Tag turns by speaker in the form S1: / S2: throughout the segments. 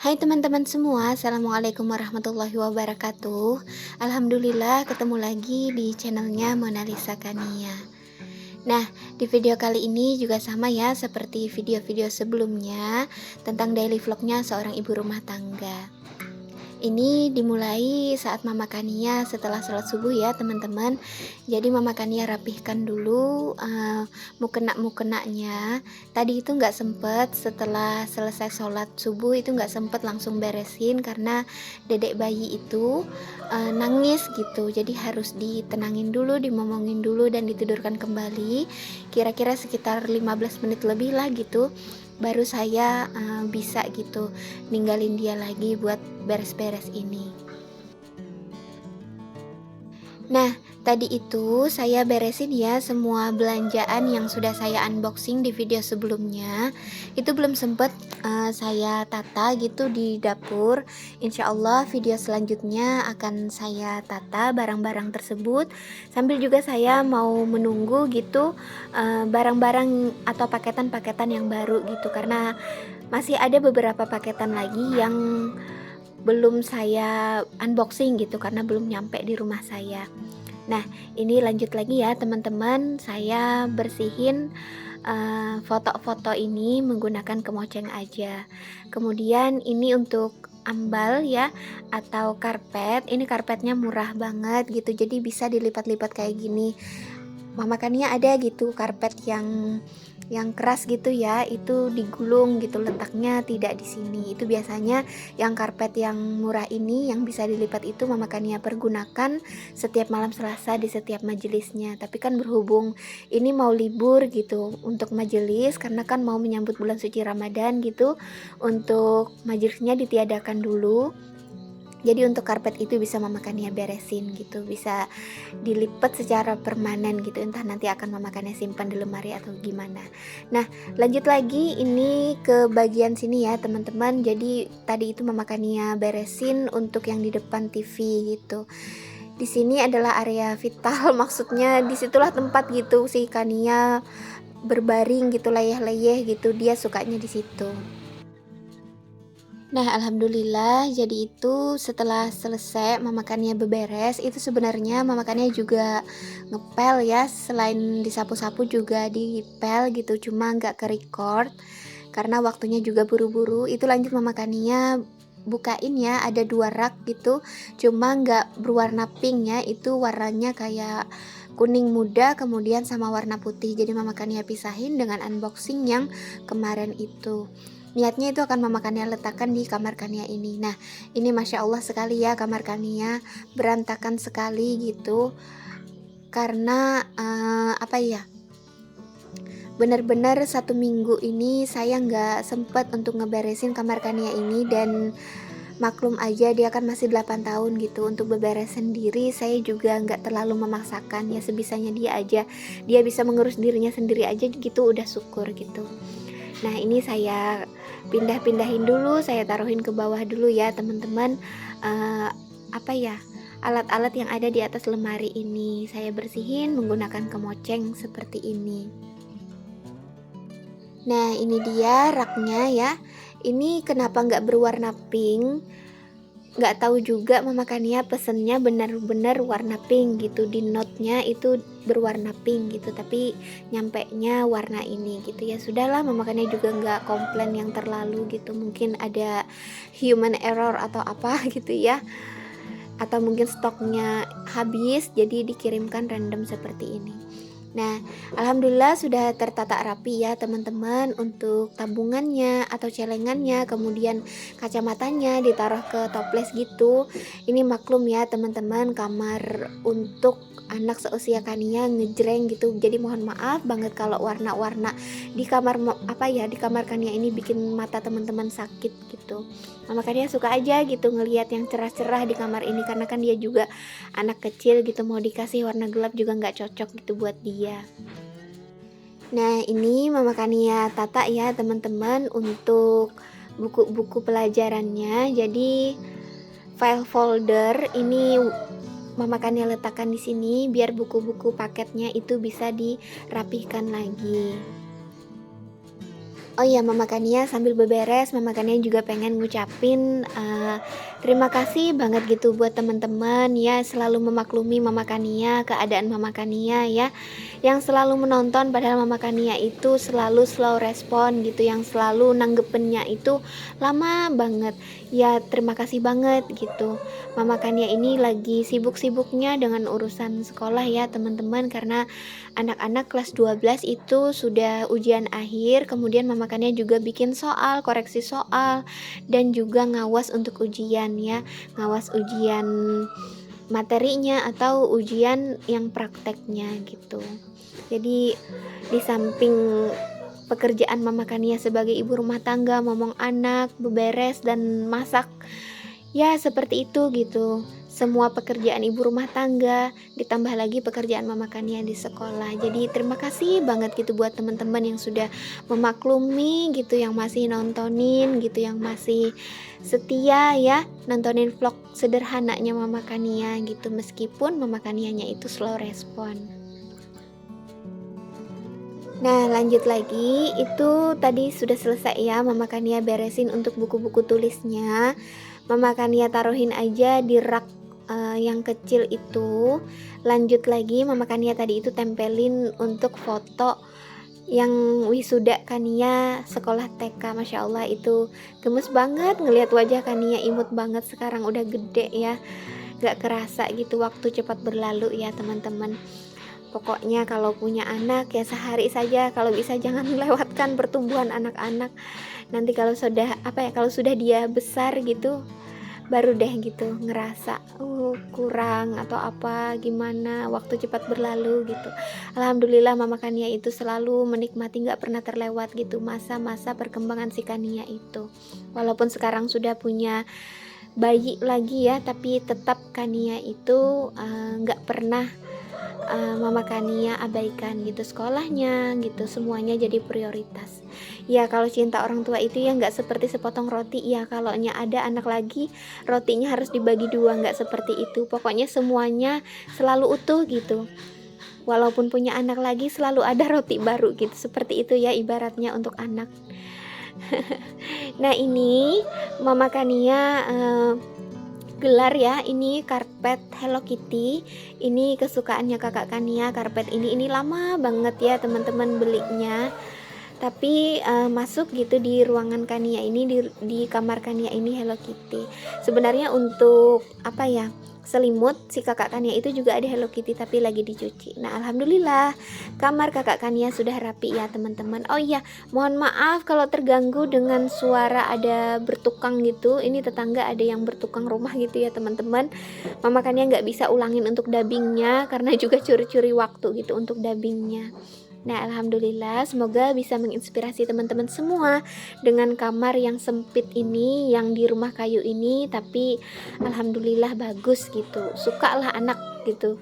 S1: Hai teman-teman semua, Assalamualaikum warahmatullahi wabarakatuh. Alhamdulillah ketemu lagi di channelnya Monalisa Kania. Nah, di video kali ini juga sama ya seperti video-video sebelumnya tentang daily vlognya seorang ibu rumah tangga. Ini dimulai saat Mama Kania setelah sholat subuh ya teman-teman. Jadi Mama Kania rapihkan dulu mukena-mukenanya. Tadi itu nggak sempet, setelah selesai sholat subuh itu nggak sempet langsung beresin karena dedek bayi itu nangis gitu. Jadi harus ditenangin dulu, dimomongin dulu dan ditidurkan kembali. Kira-kira sekitar 15 menit lebih lah gitu, baru saya bisa gitu ninggalin dia lagi buat beres-beres ini. Nah, tadi itu saya beresin ya semua belanjaan yang sudah saya unboxing di video sebelumnya. Itu belum sempet saya tata gitu di dapur. Insya Allah video selanjutnya akan saya tata barang-barang tersebut. Sambil juga saya mau menunggu gitu barang-barang atau paketan-paketan yang baru gitu. Karena masih ada beberapa paketan lagi yang belum saya unboxing gitu karena belum nyampe di rumah saya. Nah, ini lanjut lagi ya teman-teman, saya bersihin foto-foto ini menggunakan kemoceng aja. Kemudian ini untuk ambal ya atau karpet. Ini karpetnya murah banget gitu, jadi bisa dilipat-lipat kayak gini. Mama Kania ada gitu karpet yang keras gitu ya, itu digulung gitu, letaknya tidak di sini. Itu biasanya yang karpet yang murah ini yang bisa dilipat itu Mama Kania pergunakan setiap malam Selasa di setiap majelisnya. Tapi kan berhubung ini mau libur gitu untuk majelis karena kan mau menyambut bulan suci Ramadan gitu, untuk majelisnya ditiadakan dulu. Jadi untuk karpet itu bisa Mama Kania beresin gitu, bisa dilipat secara permanen gitu, entah nanti akan Mama Kania simpan di lemari atau gimana. Nah, lanjut lagi ini ke bagian sini ya teman-teman. Jadi tadi itu Mama Kania beresin untuk yang di depan TV gitu. Di sini adalah area vital, maksudnya disitulah tempat gitu si Kania berbaring gitu, leyeh-leyeh gitu, dia sukanya di situ. Nah, alhamdulillah jadi itu setelah selesai memakannya beberes, itu sebenarnya memakannya juga ngepel ya, selain disapu-sapu juga dipel gitu, cuma nggak ke-record karena waktunya juga buru-buru. Itu lanjut memakannya bukain ya, ada 2 rak gitu, cuma nggak berwarna pink ya, itu warnanya kayak kuning muda kemudian sama warna putih. Jadi memakannya pisahin dengan unboxing yang kemarin itu. Niatnya itu akan Mama Kania letakkan di kamar Kania ini. Nah, ini Masya Allah sekali ya kamar Kania, berantakan sekali gitu. Karena apa ya, benar-benar 1 minggu ini saya nggak sempet untuk ngeberesin kamar Kania ini. Dan maklum aja dia kan masih 8 tahun gitu, untuk beberes sendiri saya juga nggak terlalu memaksakan ya, sebisanya dia aja. Dia bisa mengurus dirinya sendiri aja gitu, udah syukur gitu. Nah, ini saya pindah-pindahin dulu, saya taruhin ke bawah dulu ya teman-teman. Apa ya, alat-alat yang ada di atas lemari ini saya bersihin menggunakan kemoceng seperti ini. Nah, ini dia raknya ya. Ini kenapa nggak berwarna pink? Nggak tahu juga Mama Kania pesennya benar-benar warna pink gitu, di note-nya itu berwarna pink gitu, tapi nyampe nya warna ini gitu ya. Sudahlah, Mama Kania juga nggak komplain yang terlalu gitu, mungkin ada human error atau apa gitu ya, atau mungkin stoknya habis jadi dikirimkan random seperti ini. Nah, alhamdulillah sudah tertata rapi ya teman-teman, untuk tabungannya atau celengannya, kemudian kacamatanya ditaruh ke toples gitu. Ini maklum ya teman-teman, kamar untuk anak seusia Kania ngejreng gitu. Jadi mohon maaf banget kalau warna-warna di kamar di kamar Kania ini bikin mata teman-teman sakit gitu. Mama Kania suka aja gitu ngelihat yang cerah-cerah di kamar ini, karena kan dia juga anak kecil gitu, mau dikasih warna gelap juga nggak cocok gitu buat dia. Nah, ini Mama Kania tata ya teman-teman untuk buku-buku pelajarannya. Jadi file folder ini Mama Kania letakkan di sini biar buku-buku paketnya itu bisa dirapihkan lagi. Oh iya, Mama Kania sambil beberes, Mama Kania juga pengen ngucapin, terima kasih banget gitu buat teman-teman ya, selalu memaklumi Mama Kania, keadaan Mama Kania ya, yang selalu menonton padahal Mama Kania itu selalu slow respon gitu, yang selalu nanggepinnya itu lama banget. Ya terima kasih banget gitu. Mama Kania ini lagi sibuk-sibuknya dengan urusan sekolah ya teman-teman, karena anak-anak kelas 12 itu sudah ujian akhir, kemudian Mama Kania juga bikin soal, koreksi soal, dan juga ngawas untuk ujian ya, ngawas ujian materinya atau ujian yang prakteknya gitu. Jadi di samping pekerjaan Mama Kania sebagai ibu rumah tangga, momong anak, beberes dan masak, ya seperti itu gitu. Semua pekerjaan ibu rumah tangga, ditambah lagi pekerjaan Mama Kania di sekolah. Jadi terima kasih banget gitu buat teman-teman yang sudah memaklumi gitu, yang masih nontonin gitu, yang masih setia ya nontonin vlog sederhananya Mama Kania gitu, meskipun Mama Kanianya itu slow respon. Nah lanjut lagi, itu tadi sudah selesai ya Mama Kania beresin untuk buku-buku tulisnya. Mama Kania taruhin aja di rak yang kecil itu. Lanjut lagi Mama Kania tadi itu tempelin untuk foto yang wisuda Kania sekolah TK. Masya Allah itu gemes banget ngelihat wajah Kania, imut banget, sekarang udah gede ya, gak kerasa gitu waktu cepat berlalu ya teman-teman. Pokoknya kalau punya anak ya sehari saja, kalau bisa jangan melewatkan pertumbuhan anak-anak. Nanti kalau sudah kalau sudah dia besar gitu, baru deh gitu ngerasa kurang atau apa gimana, waktu cepat berlalu gitu. Alhamdulillah Mama Kania itu selalu menikmati, nggak pernah terlewat gitu masa-masa perkembangan si Kania itu. Walaupun sekarang sudah punya bayi lagi ya, tapi tetap Kania itu nggak pernah Mama Kania abaikan gitu, sekolahnya gitu, semuanya jadi prioritas. Ya kalau cinta orang tua itu ya nggak seperti sepotong roti ya, kalau ada anak lagi rotinya harus dibagi dua, nggak seperti itu. Pokoknya semuanya selalu utuh gitu. Walaupun punya anak lagi selalu ada roti baru gitu, seperti itu ya ibaratnya untuk anak. Nah ini Mama Kania gelar ya, ini karpet Hello Kitty, ini kesukaannya kakak Kania. Karpet ini lama banget ya teman-teman belinya, tapi masuk gitu di ruangan Kania ini, di kamar Kania ini Hello Kitty. Sebenarnya untuk apa ya, selimut si kakak Kania itu juga ada Hello Kitty tapi lagi dicuci. Nah alhamdulillah kamar kakak Kania sudah rapi ya teman-teman. Oh iya, mohon maaf kalau terganggu dengan suara ada bertukang gitu, ini tetangga ada yang bertukang rumah gitu ya teman-teman. Mama Kania nggak bisa ulangin untuk dubbingnya karena juga curi-curi waktu gitu untuk dubbingnya. Nah alhamdulillah semoga bisa menginspirasi teman-teman semua dengan kamar yang sempit ini, yang di rumah kayu ini, tapi alhamdulillah bagus gitu, suka lah anak gitu.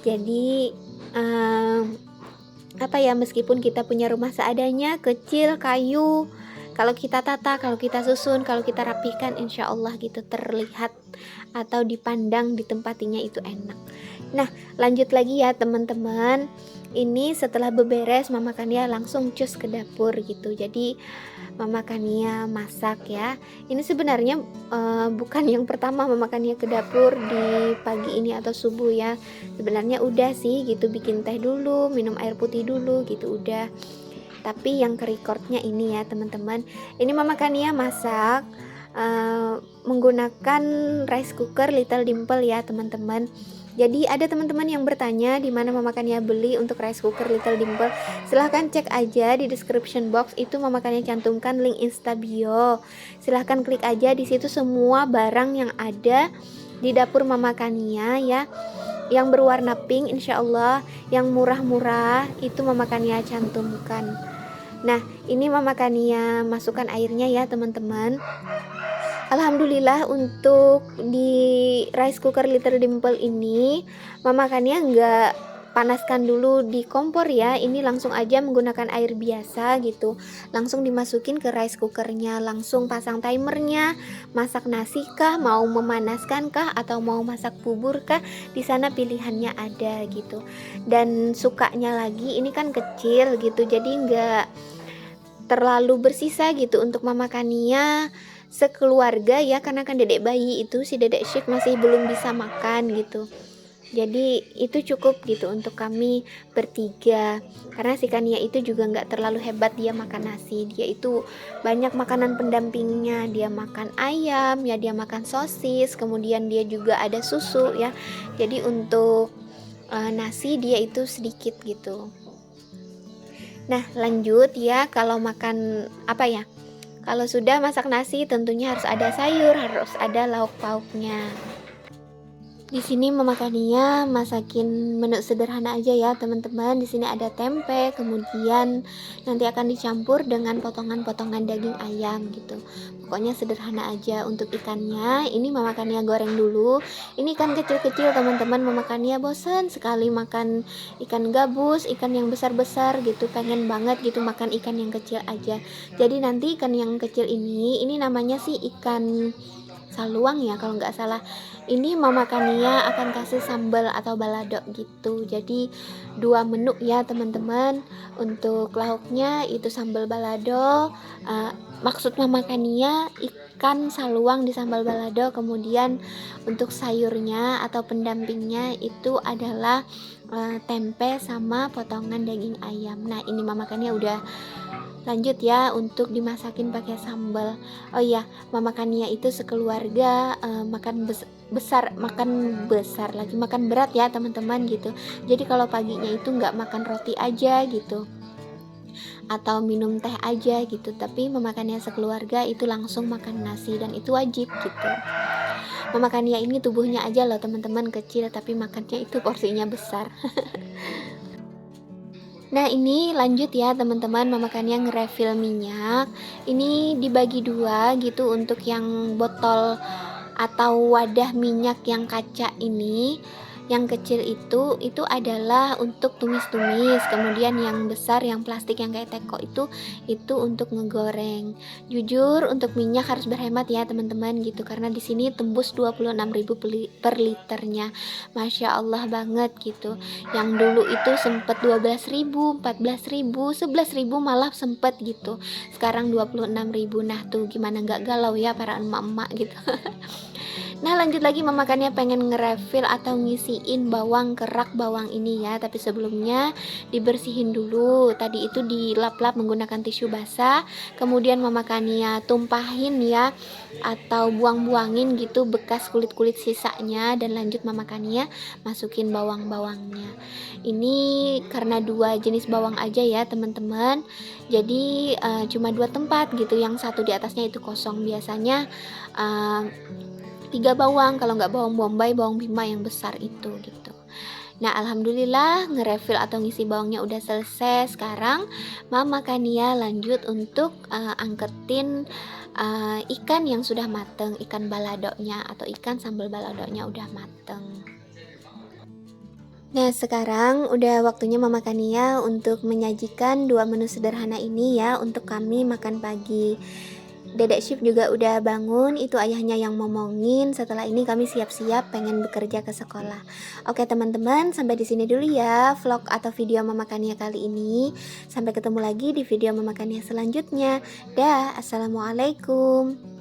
S1: Jadi apa ya, meskipun kita punya rumah seadanya, kecil, kayu, kalau kita tata, kalau kita susun, kalau kita rapikan, insya Allah gitu terlihat atau dipandang, ditempatinya itu enak. Nah lanjut lagi ya teman-teman, ini setelah beberes Mama Kania langsung cus ke dapur gitu. Jadi Mama Kania masak ya. Ini sebenarnya bukan yang pertama Mama Kania ke dapur di pagi ini atau subuh ya. Sebenarnya udah sih gitu, bikin teh dulu, minum air putih dulu gitu udah. Tapi yang ke recordnya ini ya teman-teman. Ini Mama Kania masak menggunakan rice cooker Little Dimple ya teman-teman. Jadi ada teman-teman yang bertanya di mana Mama Kania beli untuk rice cooker Little Dimple. Silahkan cek aja di description box, itu Mama Kania cantumkan link Insta bio. Silahkan klik aja di situ semua barang yang ada di dapur Mama Kania ya. Yang berwarna pink insya Allah, yang murah-murah itu Mama Kania cantumkan. Nah ini Mama Kania masukkan airnya ya teman-teman. Alhamdulillah untuk di rice cooker Little Dimple ini Mama Kania nggak panaskan dulu di kompor ya, ini langsung aja menggunakan air biasa gitu, langsung dimasukin ke rice cookernya, langsung pasang timernya. Masak nasi kah, mau memanaskan kah, atau mau masak bubur kah, di sana pilihannya ada gitu. Dan sukanya lagi ini kan kecil gitu, jadi nggak terlalu bersisa gitu untuk Mama Kania sekeluarga ya, karena kan dedek bayi itu si dedek Shift masih belum bisa makan gitu. Jadi itu cukup gitu untuk kami bertiga, karena si Kania itu juga nggak terlalu hebat dia makan nasi. Dia itu banyak makanan pendampingnya, dia makan ayam ya, dia makan sosis, kemudian dia juga ada susu ya. Jadi untuk nasi dia itu sedikit gitu. Nah lanjut ya, kalau makan apa ya, kalau sudah masak nasi tentunya harus ada sayur, harus ada lauk pauknya. Di sini Mama Kania masakin menu sederhana aja ya teman-teman. Di sini ada tempe, kemudian nanti akan dicampur dengan potongan-potongan daging ayam gitu. Pokoknya sederhana aja. Untuk ikannya, ini Mama Kania goreng dulu. Ini ikan kecil-kecil teman-teman. Mama Kania bosen sekali makan ikan gabus, ikan yang besar-besar gitu. Pengen banget gitu makan ikan yang kecil aja. Jadi nanti ikan yang kecil ini namanya sih ikan saluang ya kalau nggak salah. Ini Mama Kania akan kasih sambal atau balado gitu. Jadi 2 menu ya teman-teman. Untuk lauknya itu sambal balado, maksud Mama Kania ikan saluang di sambal balado. Kemudian untuk sayurnya atau pendampingnya itu adalah tempe sama potongan daging ayam. Nah ini Mama Kania udah lanjut ya untuk dimasakin pakai sambal. Oh iya, Mama Kania itu sekeluarga makan besar lagi, makan berat ya teman-teman gitu. Jadi kalau paginya itu nggak makan roti aja gitu, atau minum teh aja gitu, tapi Mama Kania sekeluarga itu langsung makan nasi, dan itu wajib gitu. Mama Kania ini tubuhnya aja loh teman-teman kecil, tapi makannya itu porsinya besar. Nah ini lanjut ya teman-teman, Mama Kania nge-refill minyak. Ini dibagi 2 gitu untuk yang botol atau wadah minyak yang kaca ini. Yang kecil itu adalah untuk tumis-tumis, kemudian yang besar yang plastik yang kayak teko itu untuk ngegoreng. Jujur untuk minyak harus berhemat ya teman-teman gitu, karena di sini tembus 26.000 per liternya. Masya Allah banget gitu. Yang dulu itu sempet 12.000, 14.000, 11.000 malah sempet gitu. Sekarang 26.000. Nah tuh gimana nggak galau ya para emak-emak gitu. Nah lanjut lagi, Mama Kania pengen nge-refill atau ngisiin bawang kerak bawang ini ya. Tapi sebelumnya dibersihin dulu. Tadi itu dilap-lap menggunakan tisu basah. Kemudian Mama Kania tumpahin ya, atau buang-buangin gitu bekas kulit-kulit sisanya. Dan lanjut Mama Kania masukin bawang-bawangnya. Ini karena 2 jenis bawang aja ya teman-teman. Jadi cuma 2 tempat gitu. Yang satu di atasnya itu kosong. Biasanya 3 bawang, kalau nggak bawang bombay, bawang bima yang besar itu gitu. Nah alhamdulillah nge-refill atau ngisi bawangnya udah selesai. Sekarang Mama Kania lanjut untuk angketin ikan yang sudah mateng, ikan baladonya atau ikan sambal baladonya udah mateng. Nah sekarang udah waktunya Mama Kania untuk menyajikan 2 menu sederhana ini ya untuk kami makan pagi. Dedek Shift juga udah bangun, itu ayahnya yang ngomongin. Setelah ini kami siap-siap pengen bekerja ke sekolah. Oke teman-teman, sampai di sini dulu ya vlog atau video Mama Kania kali ini. Sampai ketemu lagi di video Mama Kania selanjutnya. Dah, assalamualaikum.